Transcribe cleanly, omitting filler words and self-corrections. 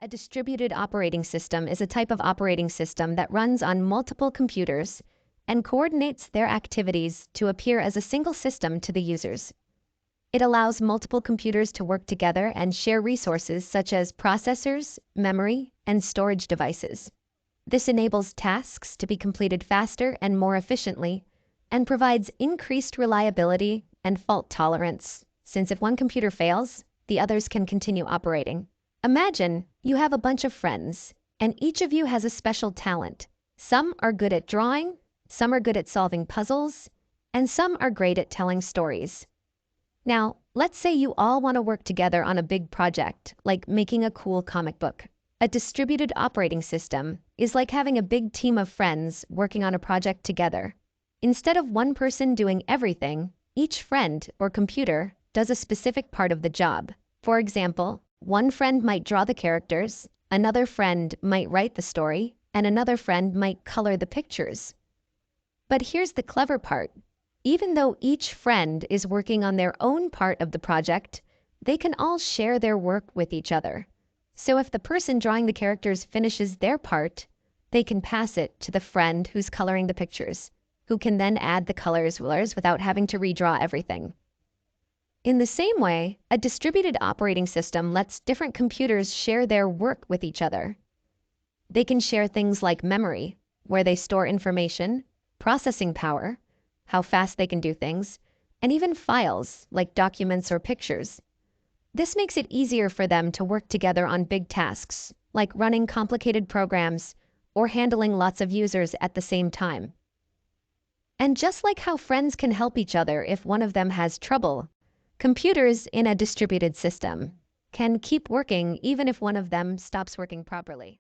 A distributed operating system is a type of operating system that runs on multiple computers and coordinates their activities to appear as a single system to the users. It allows multiple computers to work together and share resources such as processors, memory, and storage devices. This enables tasks to be completed faster and more efficiently, and provides increased reliability and fault tolerance, since if one computer fails, the others can continue operating. Imagine you have a bunch of friends, and each of you has a special talent. Some are good at drawing, some are good at solving puzzles, and some are great at telling stories. Now, let's say you all want to work together on a big project, like making a cool comic book. A distributed operating system is like having a big team of friends working on a project together. Instead of one person doing everything, each friend or computer does a specific part of the job. For example, one friend might draw the characters, another friend might write the story, and another friend might color the pictures. But here's the clever part. Even though each friend is working on their own part of the project, they can all share their work with each other. So if the person drawing the characters finishes their part, they can pass it to the friend who's coloring the pictures, who can then add the colors without having to redraw everything. In the same way, a distributed operating system lets different computers share their work with each other. They can share things like memory, where they store information, processing power, how fast they can do things, and even files, like documents or pictures. This makes it easier for them to work together on big tasks, like running complicated programs or handling lots of users at the same time. And just like how friends can help each other if one of them has trouble, computers in a distributed system can keep working even if one of them stops working properly.